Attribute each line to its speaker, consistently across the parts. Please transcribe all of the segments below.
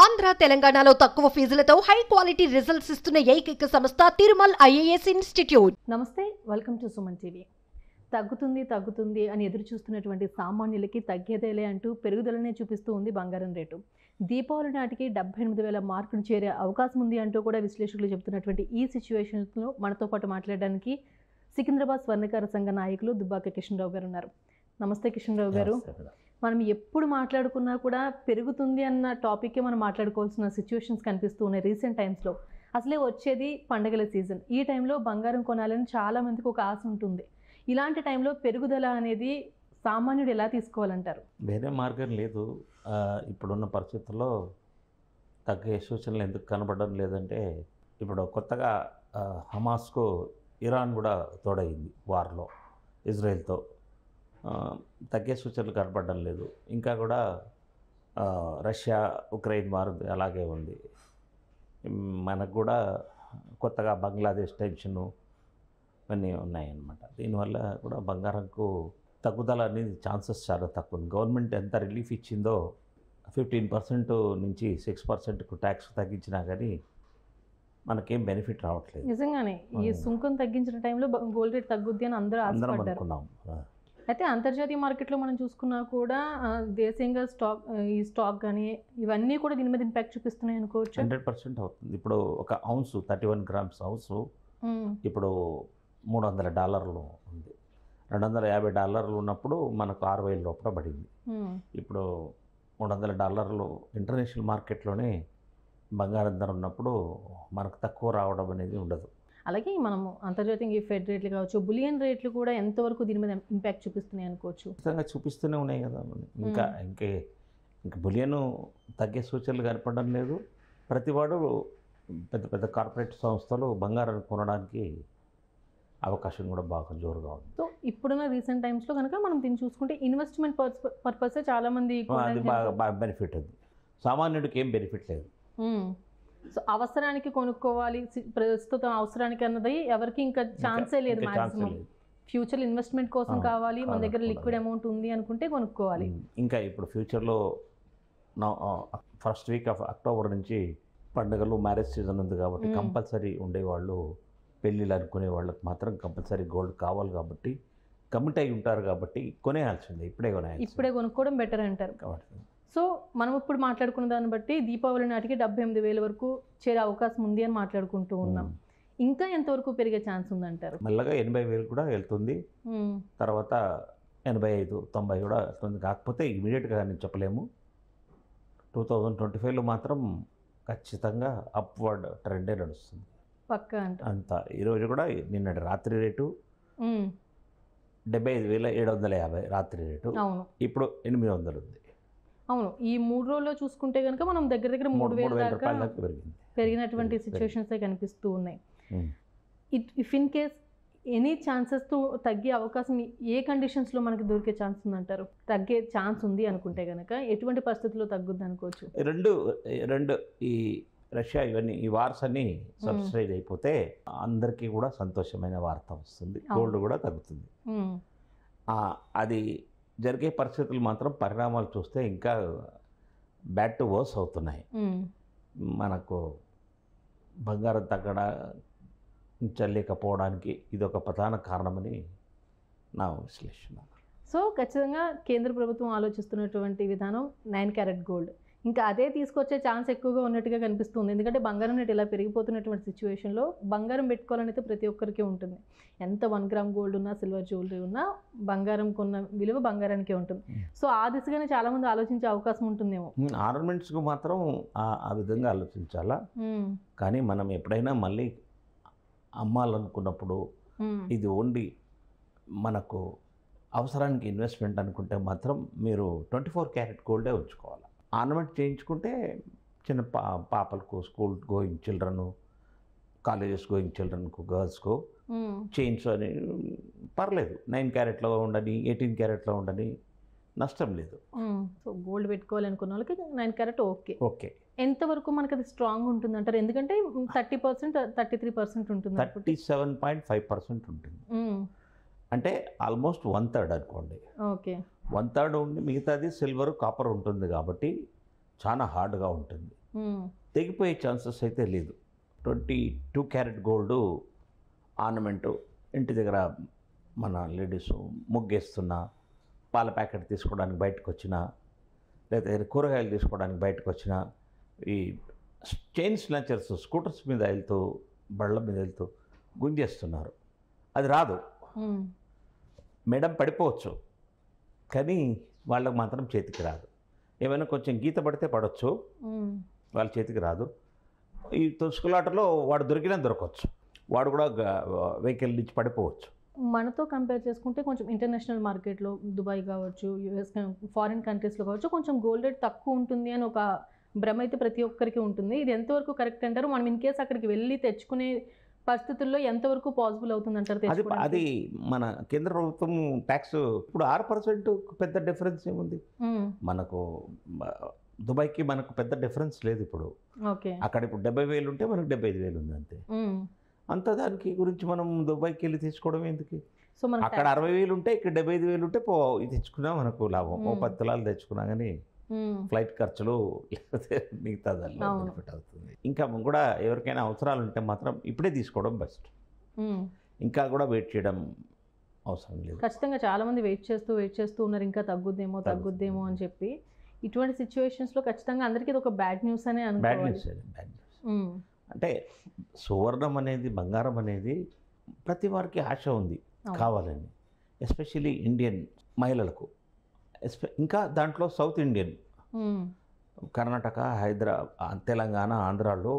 Speaker 1: ఆంధ్ర తెలంగాణలో తక్కువ ఫీజులతో high quality results ఇస్తున్న ఏకైక సంస్థ తిరుమల్ ఐఏఎస్ ఇన్స్టిట్యూట్.
Speaker 2: నమస్తే, వెల్కమ్ టు సుమన్ టీవీ. తగ్గుతుంది అని ఎదురు చూస్తున్నటువంటి సామాన్యులకి తగ్గేదేలే అంటూ పెరుగుదలనే చూపిస్తూ ఉంది బంగారం రేటు. దీపావళి నాటికి 78,000 మార్కును చేరే అవకాశం ఉంది అంటూ కూడా విశ్లేషకులు చెబుతున్నటువంటి ఈ సిచ్యువేషన్స్లో మనతో పాటు మాట్లాడడానికి సికింద్రాబాద్ స్వర్ణకార సంఘ నాయకులు దుబ్బాక కిషన్రావు గారు ఉన్నారు. నమస్తే కిషన్రావు గారు. మనం ఎప్పుడు మాట్లాడుకున్నా కూడా పెరుగుతుంది అన్న టాపిక్కే మనం మాట్లాడుకోవాల్సిన సిచ్యువేషన్స్ కనిపిస్తూ ఉన్నాయి రీసెంట్ టైమ్స్లో. అసలే వచ్చేది పండగల సీజన్. ఈ టైంలో బంగారం కొనాలని చాలామందికి ఒక ఆశ ఉంటుంది. ఇలాంటి టైంలో పెరుగుదల అనేది సామాన్యుడు ఎలా తీసుకోవాలంటారు?
Speaker 3: వేరే మార్గం లేదు. ఇప్పుడున్న పరిస్థితుల్లో తగ్గే సూచనలు ఎందుకు కనబడడం లేదంటే, ఇప్పుడు కొత్తగా హమాస్కు ఇరాన్ కూడా తోడయింది వార్లో ఇజ్రాయెల్తో. తగ్గే సూచనలు కనపడడం లేదు. ఇంకా కూడా రష్యా ఉక్రెయిన్ వార్ అలాగే ఉంది. మనకు కూడా కొత్తగా బంగ్లాదేశ్ టెన్షను ఇవన్నీ ఉన్నాయన్నమాట. దీనివల్ల కూడా బంగారంకు తగ్గుదల అనేది ఛాన్సెస్ చాలా తక్కువ ఉంది. గవర్నమెంట్ ఎంత రిలీఫ్ ఇచ్చిందో 15% నుంచి 6%కు ట్యాక్స్ తగ్గించినా కానీ మనకేం బెనిఫిట్ రావట్లేదు.
Speaker 2: నిజంగానే ఈ సుంకం తగ్గించిన టైంలో గోల్డ్ రేట్ తగ్గుద్ది అని అందరం
Speaker 3: అనుకున్నాం.
Speaker 2: అయితే అంతర్జాతీయ మార్కెట్లో మనం చూసుకున్నా కూడా దేశీయంగా స్టాక్ కానీ ఇవన్నీ కూడా దీని మీద ఇంపాక్ట్ చూపిస్తున్నాయి అనుకోవచ్చు.
Speaker 3: 100% అవుతుంది. ఇప్పుడు ఒక ఔన్స్ 31 గ్రామ్స్ ఔన్స్ ఇప్పుడు $300 ఉంది. $250 ఉన్నప్పుడు మనకు 6,000 రూపాయలు పడింది. ఇప్పుడు $300 ఇంటర్నేషనల్ మార్కెట్లోనే బంగారం ధర ఉన్నప్పుడు మనకు తక్కువ రావడం అనేది ఉండదు.
Speaker 2: అలాగే మనము అంతర్జాతీయ ఫెడ్ రేట్లు కావచ్చు, బులియన్ రేట్లు కూడా ఎంతవరకు దీని మీద ఇంపాక్ట్ చూపిస్తున్నాయి అనుకోవచ్చు?
Speaker 3: ఖచ్చితంగా చూపిస్తూనే ఉన్నాయి కదా. ఇంకా బులియన్ తగ్గే సూచనలు కనపడడం లేదు. ప్రతివాడు పెద్ద పెద్ద కార్పొరేట్ సంస్థలు బంగారాన్ని కొనడానికి అవకాశం కూడా బాగా జోరుగా ఉంది.
Speaker 2: సో ఇప్పుడున్న రీసెంట్ టైమ్స్లో కనుక మనం దీన్ని చూసుకుంటే ఇన్వెస్ట్మెంట్ పర్పస్ చాలామంది
Speaker 3: అది బాగా బెనిఫిట్ ఉంది. సామాన్యుడికి ఏం బెనిఫిట్ లేదు.
Speaker 2: సో అవసరానికి కొనుక్కోవాలి, ప్రస్తుతం అవసరానికి అన్నది ఎవరికి ఇంకా ఛాన్సే లేదు. మ్యాక్సిమం ఫ్యూచర్ ఇన్వెస్ట్మెంట్ కోసం కావాలి, మన దగ్గర లిక్విడ్ అమౌంట్ ఉంది అనుకుంటే కొనుక్కోవాలి.
Speaker 3: ఇంకా ఇప్పుడు ఫ్యూచర్లో ఫస్ట్ వీక్ ఆఫ్ అక్టోబర్ నుంచి పండుగలు, మ్యారేజ్ సీజన్ ఉంది కాబట్టి కంపల్సరీ ఉండేవాళ్ళు, పెళ్ళిళ్ళు అనుకునే వాళ్ళకి మాత్రం కంపల్సరీ గోల్డ్ కావాలి కాబట్టి కమిట్ అయి ఉంటారు కాబట్టి కొనేయాల్సిందే. ఇప్పుడే
Speaker 2: కొనుక్కోవడం బెటర్ అంటారు కాబట్టి. సో మనం ఇప్పుడు మాట్లాడుకున్న దాన్ని బట్టి దీపావళి నాటికి 78,000 వరకు చేరే అవకాశం ఉంది అని మాట్లాడుకుంటూ ఉన్నాం. ఇంకా ఎంతవరకు పెరిగే ఛాన్స్ ఉందంటారు?
Speaker 3: మెల్లగా 80,000 కూడా వెళ్తుంది. తర్వాత 85, 90 కూడా వెళ్తుంది. కాకపోతే ఇమీడియట్గా నేను చెప్పలేము. 2025లో మాత్రం ఖచ్చితంగా అప్వర్డ్ ట్రెండే నడుస్తుంది
Speaker 2: పక్కా
Speaker 3: అంత. ఈరోజు కూడా నిన్నటి రాత్రి రేటు 75,750 రాత్రి రేటు. ఇప్పుడు 800 ఉంది.
Speaker 2: అవును, ఈ 3 రోజుల్లో చూసుకుంటే కనుక మనం దగ్గర 3,000 దాకా పెరిగినటువంటి సిచ్యువేషన్స్ కనిపిస్తూ ఉన్నాయి. ఇఫ్ ఇన్ కేస్ ఎనీ ఛాన్సెస్తో తగ్గే అవకాశం ఏ కండిషన్స్లో మనకి దొరికే ఛాన్స్ ఉందంటారు? తగ్గే ఛాన్స్ ఉంది అనుకుంటే కనుక ఎటువంటి పరిస్థితుల్లో తగ్గుద్ది అనుకోవచ్చు?
Speaker 3: రెండు ఈ రష్యా ఇవన్నీ ఈ వార్స్ అన్నీ సబ్సిడైజ్ అయిపోతే అందరికీ కూడా సంతోషమైన వార్త వస్తుంది. గోల్డ్ కూడా తగ్గుతుంది. అది జరిగే పరిస్థితులు మాత్రం పరిణామాలు చూస్తే ఇంకా బ్యాడ్ టు వర్స్ అవుతున్నాయి. మనకు బంగారం తగ్గలేకపోవడానికి ఇది ఒక ప్రధాన కారణమని నా విశ్లేషణ.
Speaker 2: సో ఖచ్చితంగా కేంద్ర ప్రభుత్వం ఆలోచిస్తున్నటువంటి విధానం 9 క్యారెట్ గోల్డ్, ఇంకా అదే తీసుకొచ్చే ఛాన్స్ ఎక్కువగా ఉన్నట్టుగా కనిపిస్తుంది. ఎందుకంటే బంగారం రేటు ఇలా పెరిగిపోతున్నటువంటి సిచ్యువేషన్లో బంగారం పెట్టుకోవాలని అయితే ప్రతి ఒక్కరికి ఉంటుంది. ఎంత 1 గ్రామ్ గోల్డ్ ఉన్నా, సిల్వర్ జ్యువెలరీ ఉన్నా బంగారం కొన్న విలువ బంగారానికే ఉంటుంది. సో ఆ దిశగానే చాలామంది ఆలోచించే అవకాశం ఉంటుందేమో.
Speaker 3: ఆర్నమెంట్స్కు మాత్రం ఆ విధంగా ఆలోచించాలా. కానీ మనం ఎప్పుడైనా మళ్ళీ అమ్మాలనుకున్నప్పుడు ఇది ఓన్లీ మనకు అవసరానికి ఇన్వెస్ట్మెంట్ అనుకుంటే మాత్రం మీరు 24 క్యారెట్ గోల్డే ఉంచుకోవాలి. ఆర్నమెంట్ చేయించుకుంటే చిన్న పాపలకు, school going children, colleges going చిల్డ్రన్కు, గర్ల్స్కు చైన్స్ అని పర్లేదు. 9 క్యారెట్లో ఉండని, 18 క్యారెట్లో ఉండని నష్టం లేదు.
Speaker 2: సో గోల్డ్ పెట్టుకోవాలనుకున్న వాళ్ళకి 9 క్యారెట్
Speaker 3: ఓకే.
Speaker 2: ఎంతవరకు మనకు అది స్ట్రాంగ్ ఉంటుంది అంటారు? ఎందుకంటే 30%, 33% ఉంటుంది.
Speaker 3: 37.5% ఉంటుంది. అంటే ఆల్మోస్ట్ 1/3 అనుకోండి.
Speaker 2: ఓకే.
Speaker 3: 1/3 ఉండి మిగతాది సిల్వర్, కాపర్ ఉంటుంది కాబట్టి చాలా హార్డ్గా ఉంటుంది. తెగిపోయే ఛాన్సెస్ అయితే లేదు. 22 క్యారెట్ గోల్డ్ ఆర్నమెంటు ఇంటి దగ్గర మన లేడీస్ ముగ్గేస్తున్నా, పాల ప్యాకెట్ తీసుకోవడానికి బయటకు వచ్చినా, లేదా కూరగాయలు తీసుకోవడానికి బయటకు వచ్చినా, ఈ చైన్ స్నాచర్స్ స్కూటర్స్ మీద వెళ్తూ బళ్ళ మీద వెళ్తూ గుంజేస్తున్నారు. అది రాదు, మేడం పడిపోవచ్చు, కానీ వాళ్ళకు మాత్రం చేతికి రాదు. ఏమైనా కొంచెం గీత పడితే పడవచ్చు, వాళ్ళ చేతికి రాదు. ఈ తొసుకులాటలో వాడు దొరికినా దొరకవచ్చు, వాడు కూడా వెహికల్ నుంచి పడిపోవచ్చు.
Speaker 2: మనతో కంపేర్ చేసుకుంటే కొంచెం ఇంటర్నేషనల్ మార్కెట్లో దుబాయ్ కావచ్చు, యూఎస్, ఫారిన్ కంట్రీస్లో కావచ్చు, కొంచెం గోల్డ్ రేట్ తక్కువ ఉంటుంది అని ఒక భ్రమ అయితే ప్రతి ఒక్కరికి ఉంటుంది. ఇది ఎంతవరకు కరెక్ట్ అంటారు? మనం ఇన్ కేసు అక్కడికి వెళ్ళి తెచ్చుకునే పరిస్థితుల్లో ఎంతవరకు పాసిబుల్ అవుతుంది అంటారు?
Speaker 3: అది మన కేంద్ర ప్రభుత్వం ట్యాక్స్ ఇప్పుడు 6% పెద్ద డిఫరెన్స్ ఏముంది మనకు. దుబాయ్కి మనకు పెద్ద డిఫరెన్స్ లేదు ఇప్పుడు. అక్కడ ఇప్పుడు 70,000 ఉంటే మనకు 75,000 ఉంది అంతే. అంత దానికి గురించి మనం దుబాయ్కి వెళ్ళి తీసుకోవడం ఎందుకు?
Speaker 2: సో
Speaker 3: అక్కడ 60,000 ఉంటే ఇక్కడ 75,000 ఉంటే ఇది తెచ్చుకున్నా మనకు లాభం. 10 తులాలు తెచ్చుకున్నా కానీ ఫ్లైట్ ఖర్చులు లేకపోతే మిగతా దానిలో బెనిఫిట్ అవుతుంది. ఇంకా కూడా ఎవరికైనా అవసరాలు ఉంటే మాత్రం ఇప్పుడే తీసుకోవడం బెస్ట్. ఇంకా కూడా వెయిట్ చేయడం అవసరం లేదు.
Speaker 2: ఖచ్చితంగా చాలామంది వెయిట్ చేస్తూ ఉన్నారు, ఇంకా తగ్గుద్దేమో అని చెప్పి. ఇటువంటి సిచ్యువేషన్స్లో ఖచ్చితంగా అందరికీ ఇది ఒక బ్యాడ్ న్యూస్ అనే అనుకోవాలి.
Speaker 3: బ్యాడ్ న్యూస్ అంటే సువర్ణం అనేది, బంగారం అనేది ప్రతి వారికి ఆశ ఉంది కావాలని, ఎస్పెషల్లీ ఇండియన్ మహిళలకు. ఇంకా దాంట్లో సౌత్ ఇండియన్, కర్ణాటక, హైదరాబాద్, తెలంగాణ, ఆంధ్రాలో,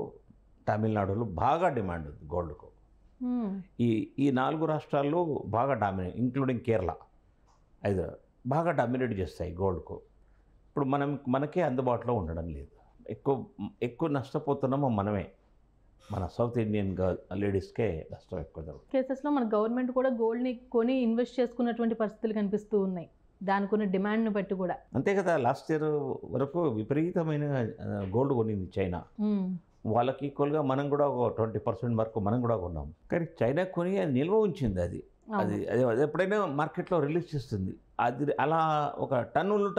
Speaker 3: తమిళనాడులో బాగా డిమాండ్ ఉంది గోల్డ్కు. ఈ 4 రాష్ట్రాల్లో బాగా డామినేట్, ఇంక్లూడింగ్ కేరళ, హైదరాబాద్ బాగా డామినేట్ చేస్తాయి గోల్డ్కు. ఇప్పుడు మనకే అందుబాటులో ఉండడం లేదు. ఎక్కువ నష్టపోతున్నామో మనమే. మన సౌత్ ఇండియన్ లేడీస్కే నష్టం ఎక్కువ జరుగుతుంది.
Speaker 2: కేసెస్లో మన గవర్నమెంట్ కూడా గోల్డ్ని కొని ఇన్వెస్ట్ చేసుకున్నటువంటి పరిస్థితులు కనిపిస్తూ ఉన్నాయి, దానికి ఉన్న డిమాండ్ని బట్టి కూడా.
Speaker 3: అంతే కదా, లాస్ట్ ఇయర్ వరకు విపరీతమైన గోల్డ్ కొనింది చైనా. వాళ్ళకి ఈక్వల్గా మనం కూడా ఒక 20% వరకు మనం కూడా కొన్నాం. కానీ చైనా కొని నిల్వ ఉంచింది. అది ఎప్పుడైనా మార్కెట్లో రిలీజ్ చేస్తుంది. అది అలా ఒక టన్నులు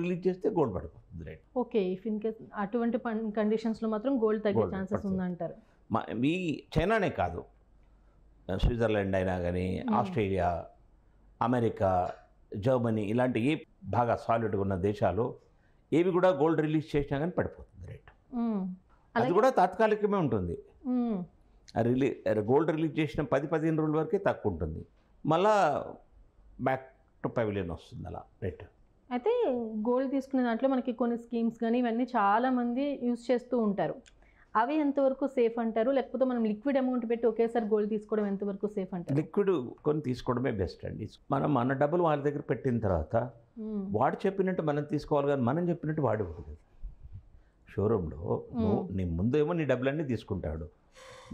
Speaker 3: రిలీజ్ చేస్తే గోల్డ్ పడిపోతుంది rate.
Speaker 2: Okay, if in case అటువంటి కండిషన్స్లో మాత్రం గోల్డ్ తగ్గే ఛాన్సెస్ ఉందంటారు.
Speaker 3: ఈ చైనానే కాదు, స్విట్జర్లాండ్ అయినా కానీ, ఆస్ట్రేలియా, అమెరికా, జర్మనీ ఇలాంటి ఏ బాగా సాలిడ్గా ఉన్న దేశాలు ఏవి కూడా గోల్డ్ రిలీజ్ చేసినా కానీ పడిపోతుంది రేటు. అది కూడా తాత్కాలికమే ఉంటుంది. గోల్డ్ రిలీజ్ చేసిన 10-15 రోజుల వరకే తక్కువ ఉంటుంది, మళ్ళా బ్యాక్ టు పవిలియన్ వస్తుంది అలా రేట్.
Speaker 2: అయితే గోల్డ్ తీసుకునే దాంట్లో మనకి కొన్ని స్కీమ్స్ కానీ ఇవన్నీ చాలామంది యూజ్ చేస్తూ ఉంటారు. అవి ఎంతవరకు సేఫ్ అంటారు? లేకపోతే మనం లిక్విడ్ అమౌంట్ పెట్టి ఒకేసారి గోల్డ్ తీసుకోవడం ఎంతవరకు సేఫ్ అంటారు?
Speaker 3: లిక్విడ్ కొని తీసుకోవడమే బెస్ట్ అండి. మనం మన డబ్బులు వాళ్ళ దగ్గర పెట్టిన తర్వాత వాడు చెప్పినట్టు మనం తీసుకోవాలి, కానీ మనం చెప్పినట్టు వాడు ఇవ్వదు. షోరూంలో నీ ముందేమో నీ డబ్బులన్నీ తీసుకుంటాడు.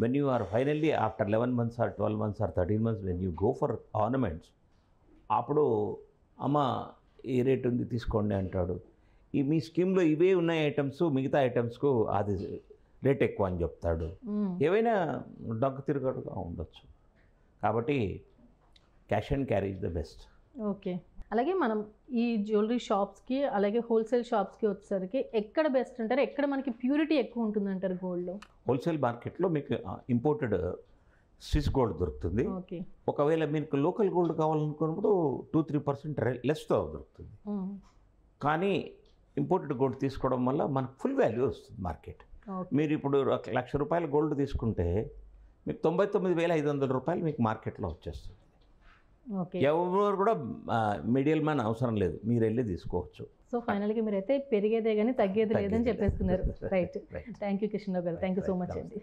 Speaker 3: When you are finally after 11 months or 12 months or 13 months when you go for ornaments, అప్పుడు అమ్మ ఈ రేట్ ఉంది తీసుకోండి అంటాడు. మీ స్కీమ్లో ఇవే ఉన్నాయి ఐటమ్స్, మిగతా ఐటమ్స్కు అది రేట్ ఎక్కువ అని చెప్తాడు. ఏవైనా డగ్గు తిరగడుగా ఉండొచ్చు. కాబట్టి cash and carry is the best.
Speaker 2: Okay, అలాగే మనం ఈ జ్యువెలరీ షాప్స్కి అలాగే హోల్సేల్ షాప్స్కి వచ్చేసరికి ఎక్కడ బెస్ట్ అంటారు? ఎక్కడ మనకి ప్యూరిటీ ఎక్కువ ఉంటుంది అంటారు గోల్డ్లో?
Speaker 3: హోల్సేల్ మార్కెట్లో మీకు ఇంపోర్టెడ్ స్విస్ గోల్డ్ దొరుకుతుంది.
Speaker 2: ఓకే,
Speaker 3: ఒకవేళ మీకు లోకల్ గోల్డ్ కావాలనుకున్నప్పుడు 2-3% లెస్తో దొరుకుతుంది. కానీ ఇంపోర్టెడ్ గోల్డ్ తీసుకోవడం వల్ల మనకు ఫుల్ వాల్యూ వస్తుంది మార్కెట్. మీరు ఇప్పుడు ₹1,00,000 గోల్డ్ తీసుకుంటే మీకు ₹99,500 మీకు మార్కెట్లో వచ్చేస్తుంది. ఎవరు కూడా మిడిల్ మ్యాన్ అవసరం లేదు, మీరు వెళ్ళి తీసుకోవచ్చు.
Speaker 2: సో ఫైనల్గా మీరైతే పెరిగేదే కానీ తగ్గేది లేదని చెప్పేస్తున్నారు. రైట్, థ్యాంక్ యూ కృష్ణరావు గారు, థ్యాంక్ యూ సో మచ్ అండి.